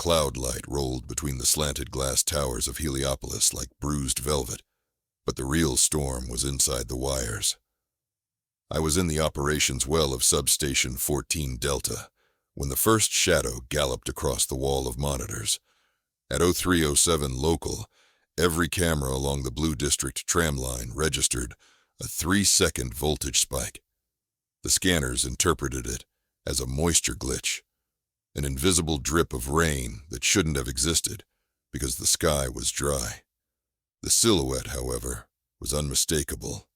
Cloud light rolled between the slanted glass towers of Heliopolis like bruised velvet, but the real storm was inside the wires. I was in the operations well of Substation 14 Delta when the first shadow galloped across the wall of monitors. At 0307 local, every camera along the Blue District tram line registered a 3-second voltage spike. The scanners interpreted it as a moisture glitch, an invisible drip of rain that shouldn't have existed because the sky was dry. The silhouette, however, was unmistakable.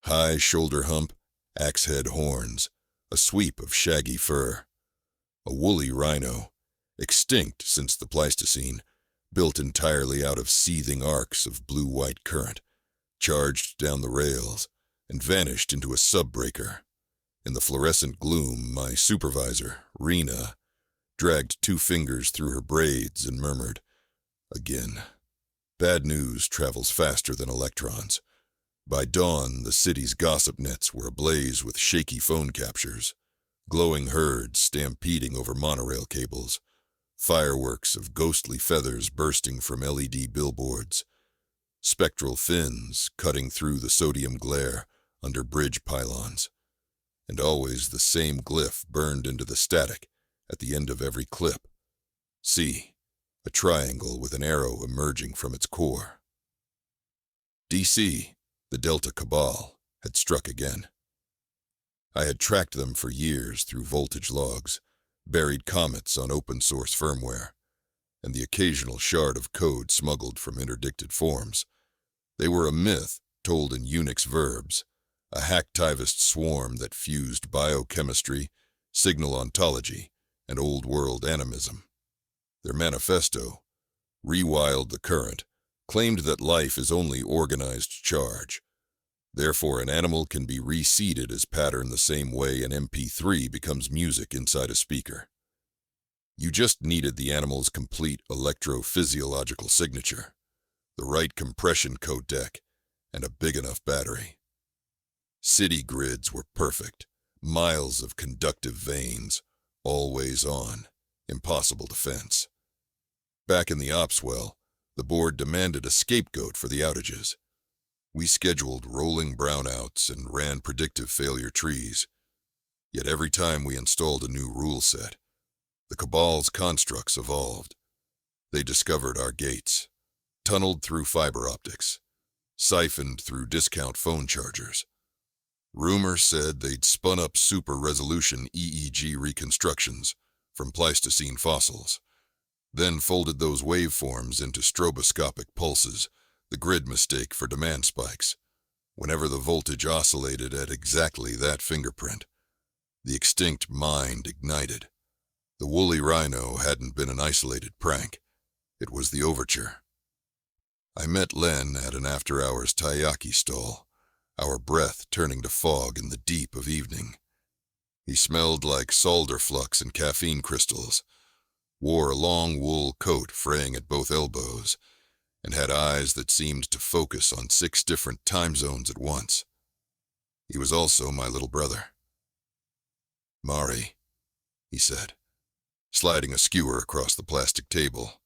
High shoulder hump, axe-head horns, a sweep of shaggy fur. A woolly rhino, extinct since the Pleistocene, built entirely out of seething arcs of blue-white current, charged down the rails and vanished into a sub-breaker. In the fluorescent gloom, my supervisor, Rena, dragged 2 fingers through her braids and murmured, "Again." Bad news travels faster than electrons. By dawn, the city's gossip nets were ablaze with shaky phone captures, glowing herds stampeding over monorail cables, fireworks of ghostly feathers bursting from LED billboards, spectral fins cutting through the sodium glare under bridge pylons, and always the same glyph burned into the static at the end of every clip. See, a triangle with an arrow emerging from its core. DC, the Delta Cabal, had struck again. I had tracked them for years through voltage logs, buried comets on open-source firmware, and the occasional shard of code smuggled from interdicted forms. They were a myth told in Unix verbs, a hacktivist swarm that fused biochemistry, signal ontology, and old-world animism. Their manifesto, Rewild the Current, claimed that life is only organized charge. Therefore, an animal can be reseeded as pattern the same way an MP3 becomes music inside a speaker. You just needed the animal's complete electrophysiological signature, the right compression codec, and a big enough battery. City grids were perfect, miles of conductive veins, always on, impossible to fence. Back in the ops well, the board demanded a scapegoat for the outages. We scheduled rolling brownouts and ran predictive failure trees. Yet every time we installed a new rule set, the Cabal's constructs evolved. They discovered our gates, tunneled through fiber optics, siphoned through discount phone chargers. Rumor said they'd spun up super-resolution EEG reconstructions from Pleistocene fossils, then folded those waveforms into stroboscopic pulses, the grid mistake for demand spikes. Whenever the voltage oscillated at exactly that fingerprint, the extinct mind ignited. The woolly rhino hadn't been an isolated prank. It was the overture. I met Len at an after-hours taiyaki stall, our breath turning to fog in the deep of evening. He smelled like solder flux and caffeine crystals, wore a long wool coat fraying at both elbows, and had eyes that seemed to focus on 6 different time zones at once. He was also my little brother. "Mari," he said, sliding a skewer across the plastic table.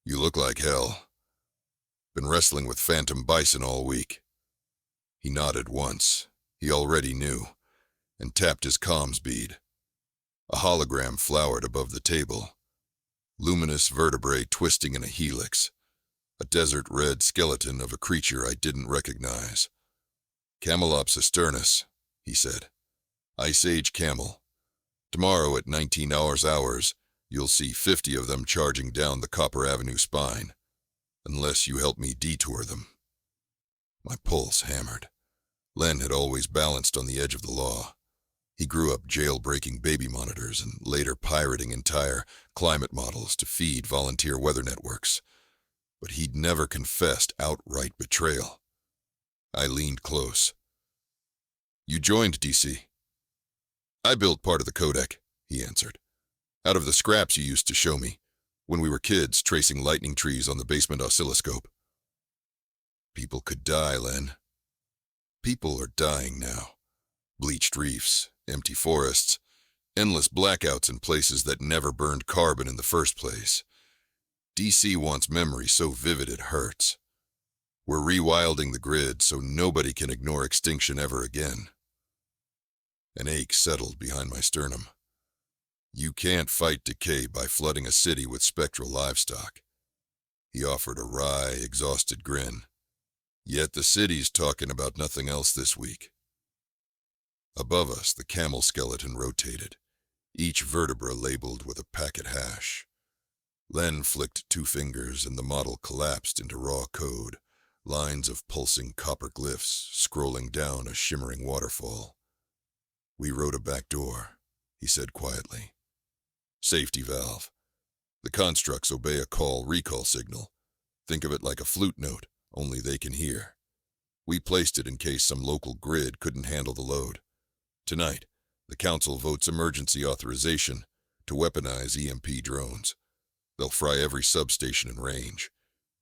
"You look like hell. Been wrestling with phantom bison all week." He nodded once, he already knew, and tapped his comms bead. A hologram flowered above the table, luminous vertebrae twisting in a helix, a desert-red skeleton of a creature I didn't recognize. "Camelops asternus," he said. "Ice Age camel. Tomorrow at 19 hours, you'll see 50 of them charging down the Copper Avenue spine, unless you help me detour them." My pulse hammered. Len had always balanced on the edge of the law. He grew up jailbreaking baby monitors and later pirating entire climate models to feed volunteer weather networks. But he'd never confessed outright betrayal. I leaned close. "You joined DC." "I built part of the codec," he answered. "Out of the scraps you used to show me, when we were kids tracing lightning trees on the basement oscilloscope." "People could die, Len." "People are dying now. Bleached reefs, empty forests, Endless blackouts in places that never burned carbon in the first place. DC wants memory so vivid it hurts. We're rewilding the grid so nobody can ignore extinction ever again. An ache settled behind my sternum. You can't fight decay by flooding a city with spectral livestock. He offered a wry, exhausted grin. Yet the city's talking about nothing else this week. Above us, the camel skeleton rotated, each vertebra labeled with a packet hash. Len flicked 2 fingers and the model collapsed into raw code, lines of pulsing copper glyphs scrolling down a shimmering waterfall. We rode a back door, he said quietly. Safety valve. The constructs obey a call-recall signal. Think of it like a flute note, only they can hear. We placed it in case some local grid couldn't handle the load. Tonight, the council votes emergency authorization to weaponize EMP drones. They'll fry every substation in range.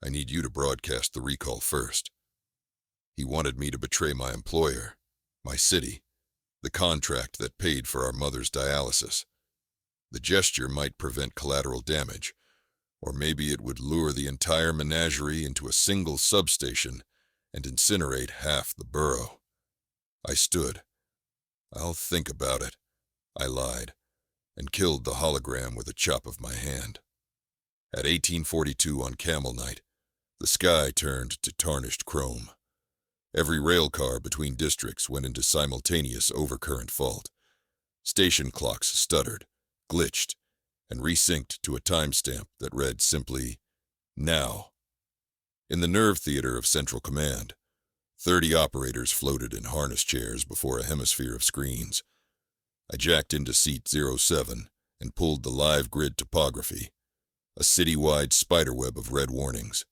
I need you to broadcast the recall first. He wanted me to betray my employer, my city, the contract that paid for our mother's dialysis. The gesture might prevent collateral damage, or maybe it would lure the entire menagerie into a single substation and incinerate half the borough. I stood. I'll think about it, I lied, and killed the hologram with a chop of my hand. At 1842 on Camel Night, the sky turned to tarnished chrome. Every railcar between districts went into simultaneous overcurrent fault. Station clocks stuttered, glitched, and resynced to a timestamp that read simply, now. In the nerve theater of Central Command, 30 operators floated in harness chairs before a hemisphere of screens. I jacked into seat 07 and pulled the live grid topography, a citywide spiderweb of red warnings.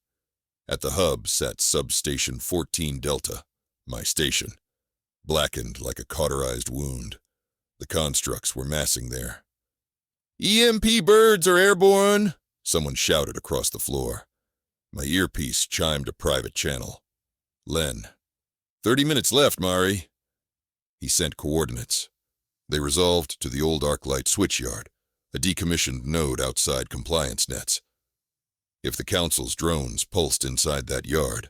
At the hub sat Substation 14 Delta, my station, blackened like a cauterized wound. The constructs were massing there. "EMP birds are airborne!" someone shouted across the floor. My earpiece chimed a private channel. Len. 30 minutes left, Mari. He sent coordinates. They resolved to the old ArcLight switchyard, a decommissioned node outside compliance nets. If the council's drones pulsed inside that yard,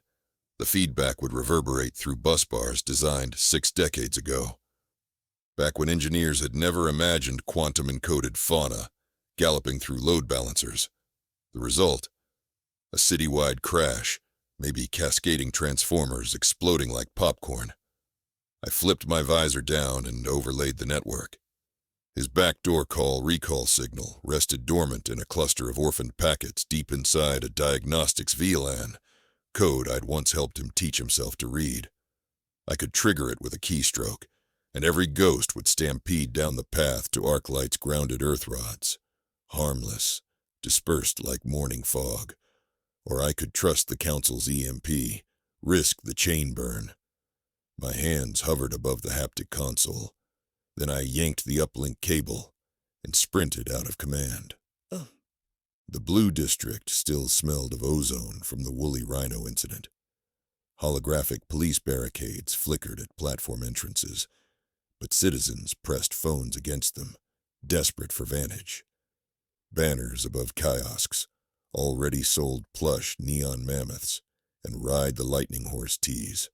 the feedback would reverberate through bus bars designed 6 decades ago. Back when engineers had never imagined quantum-encoded fauna galloping through load balancers. The result? A citywide crash, maybe cascading transformers exploding like popcorn. I flipped my visor down and overlaid the network. His backdoor call-recall signal rested dormant in a cluster of orphaned packets deep inside a diagnostics VLAN, code I'd once helped him teach himself to read. I could trigger it with a keystroke, and every ghost would stampede down the path to ArcLight's grounded earth rods. Harmless, dispersed like morning fog. Or I could trust the council's EMP, risk the chain burn. My hands hovered above the haptic console. Then I yanked the uplink cable and sprinted out of command. The Blue District still smelled of ozone from the Woolly Rhino incident. Holographic police barricades flickered at platform entrances, but citizens pressed phones against them, desperate for vantage. Banners above kiosks already sold plush neon mammoths and ride the lightning horse tees.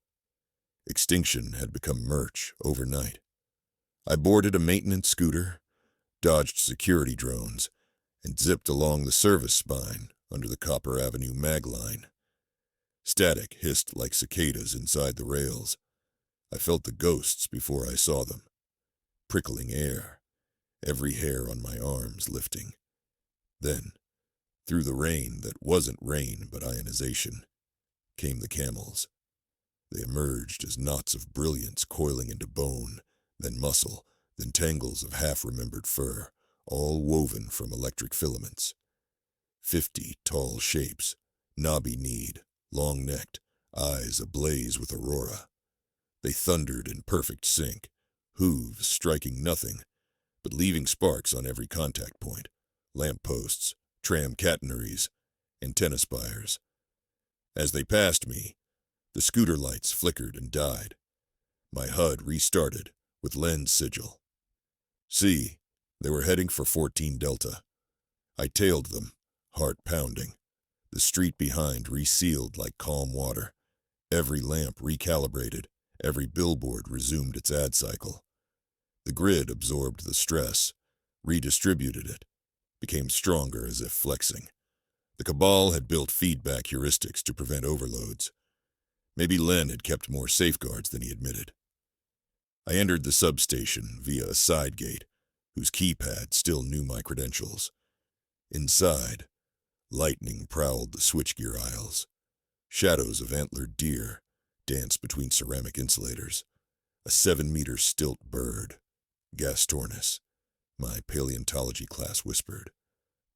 Extinction had become merch overnight. I boarded a maintenance scooter, dodged security drones, and zipped along the service spine under the Copper Avenue mag line. Static hissed like cicadas inside the rails. I felt the ghosts before I saw them. Prickling air, every hair on my arms lifting. Then, through the rain that wasn't rain but ionization, came the camels. They emerged as knots of brilliance coiling into bone, then muscle, then tangles of half-remembered fur, all woven from electric filaments. 50 tall shapes, knobby-kneed, long-necked, eyes ablaze with aurora. They thundered in perfect sync, hooves striking nothing, but leaving sparks on every contact point, lampposts, tram catenaries, antenna spires. As they passed me, the scooter lights flickered and died. My HUD restarted with lens sigil. See, They were heading for 14 Delta. I tailed them, heart pounding. The street behind resealed like calm water. Every lamp recalibrated, every billboard resumed its ad cycle. The grid absorbed the stress, redistributed it, became stronger as if flexing. The Cabal had built feedback heuristics to prevent overloads. Maybe Len had kept more safeguards than he admitted. I entered the substation via a side gate, whose keypad still knew my credentials. Inside, lightning prowled the switchgear aisles. Shadows of antlered deer danced between ceramic insulators. A 7-meter stilt bird, Gastornis, my paleontology class whispered,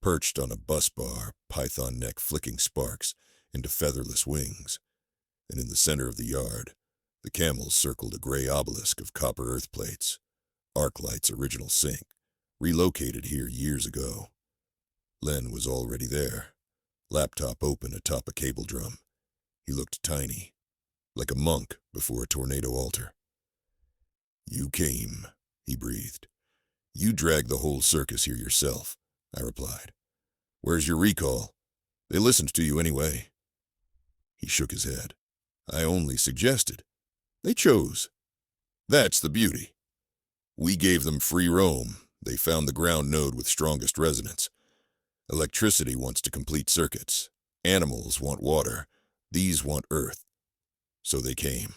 perched on a bus bar, python neck flicking sparks into featherless wings. And in the center of the yard, the camels circled a gray obelisk of copper earth plates, Arclight's original sink, relocated here years ago. Len was already there, laptop open atop a cable drum. He looked tiny, like a monk before a tornado altar. "You came," he breathed. "You dragged the whole circus here yourself," I replied. "Where's your recall? They listened to you anyway." He shook his head. "I only suggested. They chose. That's the beauty. We gave them free roam. They found the ground node with strongest resonance. Electricity wants to complete circuits. Animals want water. These want earth. So they came.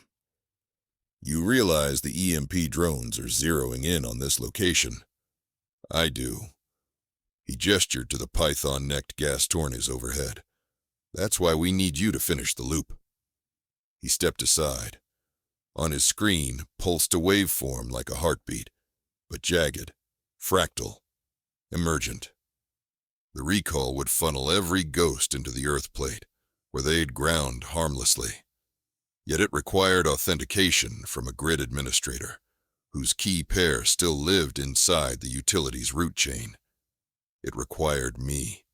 You realize the EMP drones are zeroing in on this location. I do." He gestured to the python-necked Gastornis overhead. "That's why we need you to finish the loop." He stepped aside. On his screen pulsed a waveform like a heartbeat, but jagged, fractal, emergent. The recall would funnel every ghost into the earth plate, where they'd ground harmlessly. Yet it required authentication from a grid administrator, whose key pair still lived inside the utility's root chain. It required me.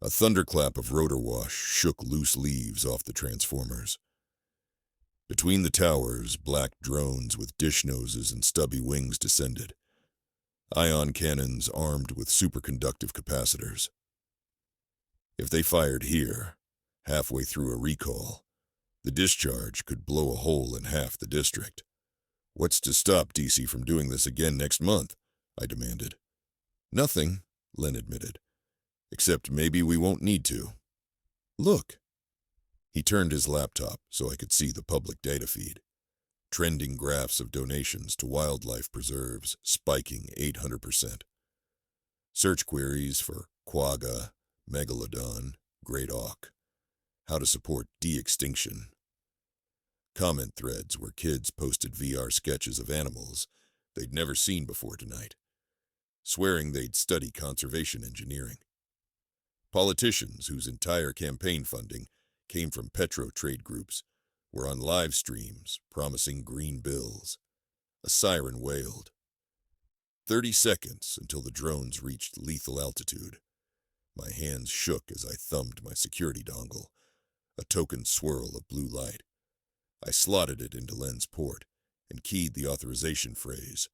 A thunderclap of rotor wash shook loose leaves off the transformers. Between the towers, black drones with dish noses and stubby wings descended. Ion cannons armed with superconductive capacitors. If they fired here, halfway through a recall, the discharge could blow a hole in half the district. "What's to stop DC from doing this again next month?" I demanded. "Nothing," Len admitted. "Except maybe we won't need to. Look." He turned his laptop so I could see the public data feed. Trending graphs of donations to wildlife preserves spiking 800%. Search queries for quagga, megalodon, great auk. How to support de-extinction. Comment threads where kids posted VR sketches of animals they'd never seen before tonight, swearing they'd study conservation engineering. Politicians whose entire campaign funding came from petro trade groups were on live streams promising green bills. A siren wailed. 30 seconds until the drones reached lethal altitude. My hands shook as I thumbed my security dongle, a token swirl of blue light. I slotted it into Len's port and keyed the authorization phrase,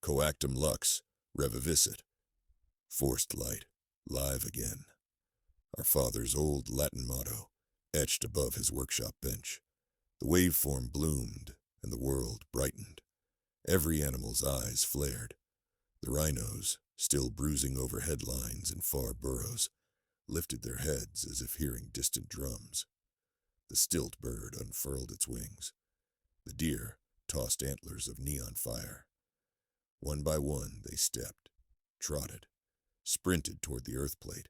Coactum Lux, Revivicit. Forced light, live again. Our father's old Latin motto, etched above his workshop bench. The waveform bloomed, and the world brightened. Every animal's eyes flared. The rhinos, still bruising over headlines in far burrows, lifted their heads as if hearing distant drums. The stilt bird unfurled its wings. The deer tossed antlers of neon fire. One by one they stepped, trotted, sprinted toward the earth plate,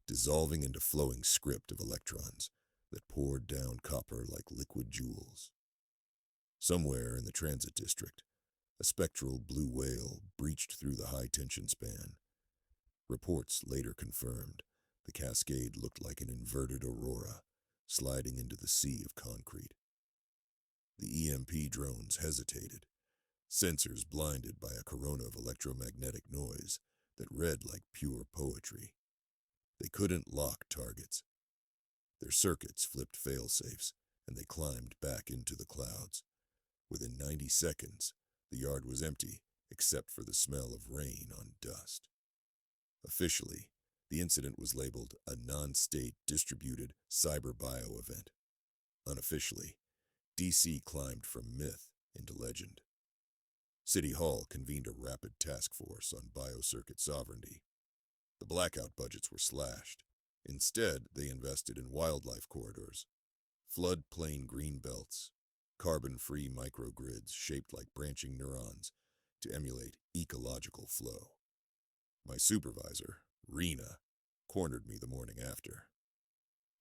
dissolving into flowing script of electrons that poured down copper like liquid jewels. Somewhere in the transit district, a spectral blue whale breached through the high-tension span. Reports later confirmed the cascade looked like an inverted aurora, sliding into the sea of concrete. The EMP drones hesitated, sensors blinded by a corona of electromagnetic noise that read like pure poetry. They couldn't lock targets. Their circuits flipped fail-safes, and they climbed back into the clouds. Within 90 seconds, the yard was empty, except for the smell of rain on dust. Officially, the incident was labeled a non-state distributed cyber bio event. Unofficially, DC climbed from myth into legend. City Hall convened a rapid task force on biocircuit sovereignty. The blackout budgets were slashed. Instead, they invested in wildlife corridors, floodplain green belts, carbon-free microgrids shaped like branching neurons to emulate ecological flow. My supervisor, Rena, cornered me the morning after.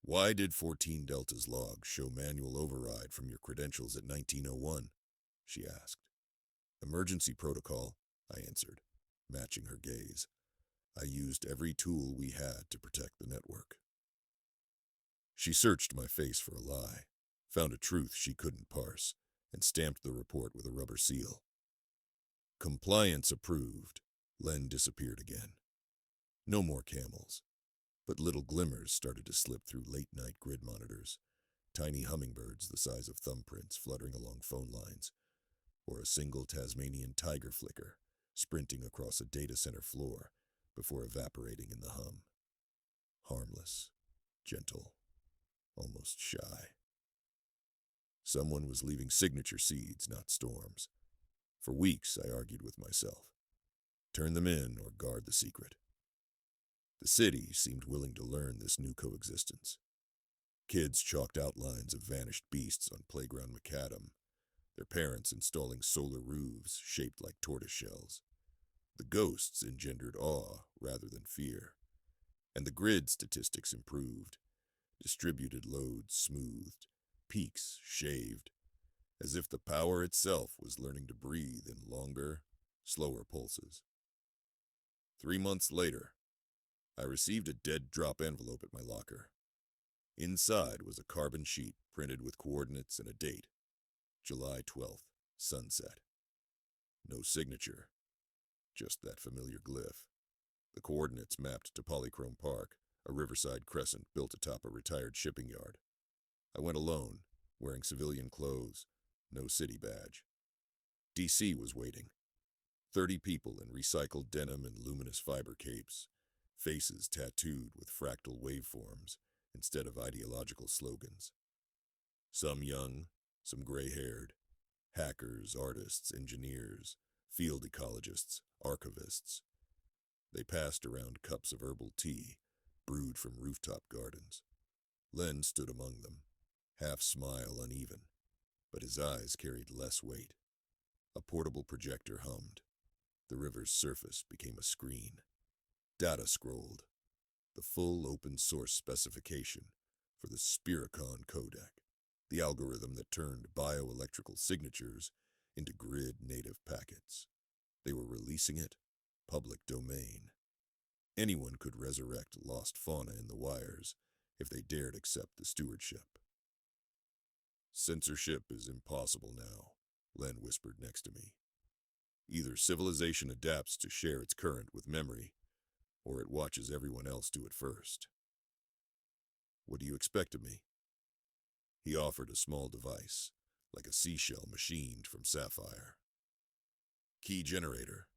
"Why did 14 Delta's log show manual override from your credentials at 1901? She asked. "Emergency protocol," I answered, matching her gaze. I used every tool we had to protect the network. She searched my face for a lie, found a truth she couldn't parse, and stamped the report with a rubber seal. Compliance approved. Len disappeared again. No more camels, but little glimmers started to slip through late-night grid monitors, tiny hummingbirds the size of thumbprints fluttering along phone lines, or a single Tasmanian tiger flicker sprinting across a data center floor before evaporating in the hum. Harmless, gentle, almost shy. Someone was leaving signature seeds, not storms. For weeks, I argued with myself. Turn them in or guard the secret. The city seemed willing to learn this new coexistence. Kids chalked outlines of vanished beasts on playground macadam, their parents installing solar roofs shaped like tortoiseshells. The ghosts engendered awe rather than fear, and the grid statistics improved. Distributed loads smoothed, peaks shaved, as if the power itself was learning to breathe in longer, slower pulses. 3 months later, I received a dead drop envelope at my locker. Inside was a carbon sheet printed with coordinates and a date, July 12th, sunset. No signature, just that familiar glyph. The coordinates mapped to Polychrome Park, a riverside crescent built atop a retired shipping yard. I went alone, wearing civilian clothes, no city badge. DC was waiting. 30 people in recycled denim and luminous fiber capes, faces tattooed with fractal waveforms instead of ideological slogans. Some young, some gray-haired, hackers, artists, engineers, field ecologists, archivists. They passed around cups of herbal tea, brewed from rooftop gardens. Len stood among them, half smile uneven, but his eyes carried less weight. A portable projector hummed. The river's surface became a screen. Data scrolled. The full open-source specification for the Spiricon codec, the algorithm that turned bioelectrical signatures into grid-native packets. They were releasing it, public domain. Anyone could resurrect lost fauna in the wires if they dared accept the stewardship. "Censorship is impossible now," Len whispered next to me. "Either civilization adapts to share its current with memory, or it watches everyone else do it first." "What do you expect of me?" He offered a small device, like a seashell machined from sapphire. "Key generator.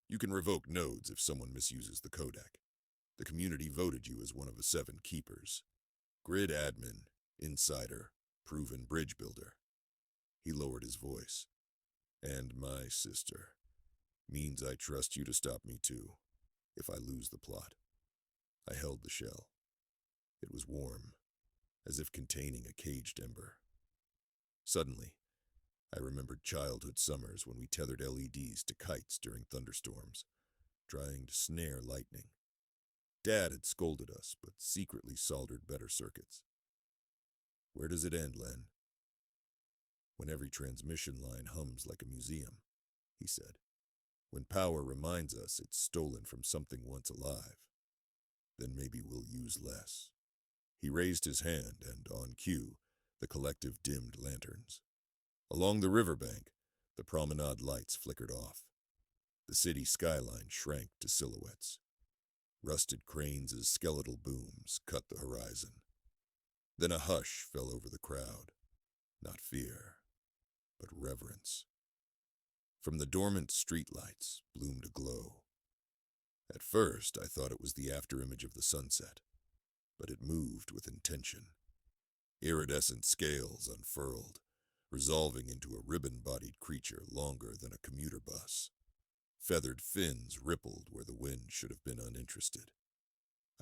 You can revoke nodes if someone misuses the codec. The community voted you as one of the 7 keepers. Grid admin, insider, proven bridge builder." He lowered his voice. "And my sister. Means I trust you to stop me too, if I lose the plot." I held the shell. It was warm, as if containing a caged ember. Suddenly, I remembered childhood summers when we tethered LEDs to kites during thunderstorms, trying to snare lightning. Dad had scolded us, but secretly soldered better circuits. "Where does it end, Len?" "When every transmission line hums like a museum," he said. "When power reminds us it's stolen from something once alive. Then maybe we'll use less." He raised his hand, and on cue, the collective dimmed lanterns. Along the riverbank, the promenade lights flickered off. The city skyline shrank to silhouettes. Rusted cranes' skeletal booms cut the horizon. Then a hush fell over the crowd. Not fear, but reverence. From the dormant streetlights bloomed a glow. At first, I thought it was the afterimage of the sunset, but it moved with intention. Iridescent scales unfurled, resolving into a ribbon-bodied creature longer than a commuter bus. Feathered fins rippled where the wind should have been uninterested.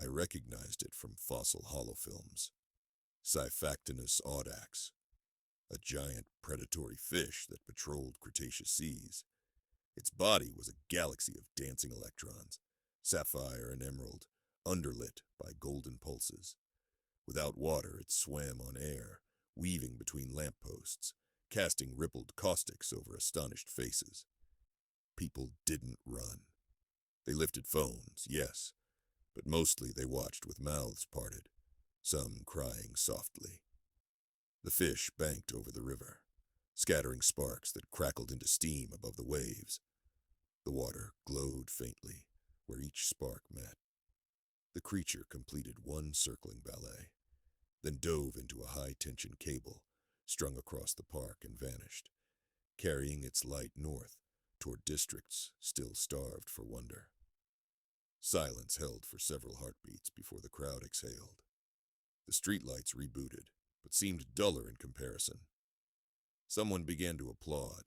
I recognized it from fossil holofilms. Scyphactinus audax, a giant predatory fish that patrolled Cretaceous seas. Its body was a galaxy of dancing electrons, sapphire and emerald, underlit by golden pulses. Without water, it swam on air, weaving between lampposts, casting rippled caustics over astonished faces. People didn't run. They lifted phones, yes, but mostly they watched with mouths parted, some crying softly. The fish banked over the river, scattering sparks that crackled into steam above the waves. The water glowed faintly where each spark met. The creature completed one circling ballet, then dove into a high-tension cable strung across the park and vanished, carrying its light north toward districts still starved for wonder. Silence held for several heartbeats before the crowd exhaled. The streetlights rebooted, but seemed duller in comparison. Someone began to applaud,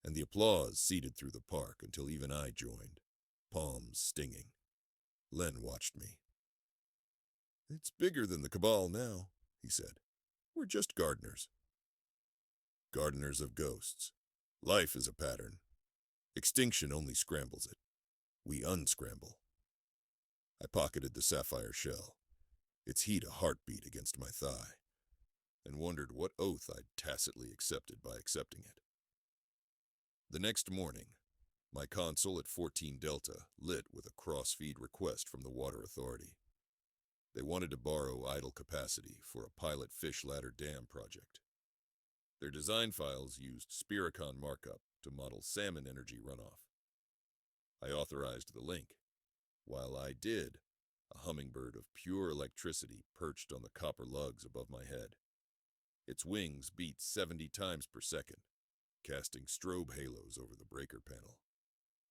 and the applause seeded through the park until even I joined, palms stinging. Len watched me. "It's bigger than the Cabal now," he said. "We're just gardeners." Gardeners of ghosts. Life is a pattern. Extinction only scrambles it. We unscramble. I pocketed the sapphire shell, its heat a heartbeat against my thigh, and wondered what oath I'd tacitly accepted by accepting it. The next morning, my console at 14 Delta lit with a cross-feed request from the Water Authority. They wanted to borrow idle capacity for a pilot fish ladder dam project. Their design files used Spiricon markup to model salmon energy runoff. I authorized the link. While I did, a hummingbird of pure electricity perched on the copper lugs above my head. Its wings beat 70 times per second, casting strobe halos over the breaker panel.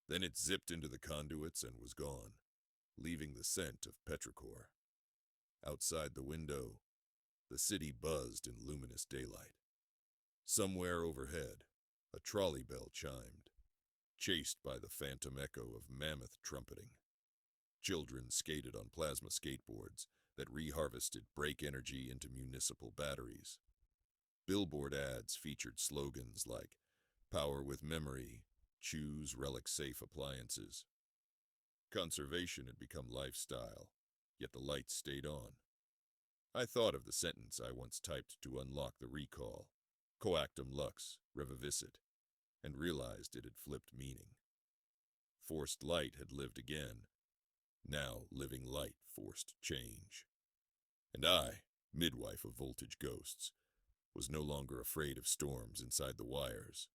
Then it zipped into the conduits and was gone, leaving the scent of petrichor. Outside the window, the city buzzed in luminous daylight. Somewhere overhead, a trolley bell chimed, chased by the phantom echo of mammoth trumpeting. Children skated on plasma skateboards that reharvested brake energy into municipal batteries. Billboard ads featured slogans like, "Power with memory, choose relic-safe appliances." Conservation had become lifestyle, yet the lights stayed on. I thought of the sentence I once typed to unlock the recall, "Coactum lux, reviviscit," and realized it had flipped meaning. Forced light had lived again. Now living light forced change. And I, midwife of voltage ghosts, was no longer afraid of storms inside the wires.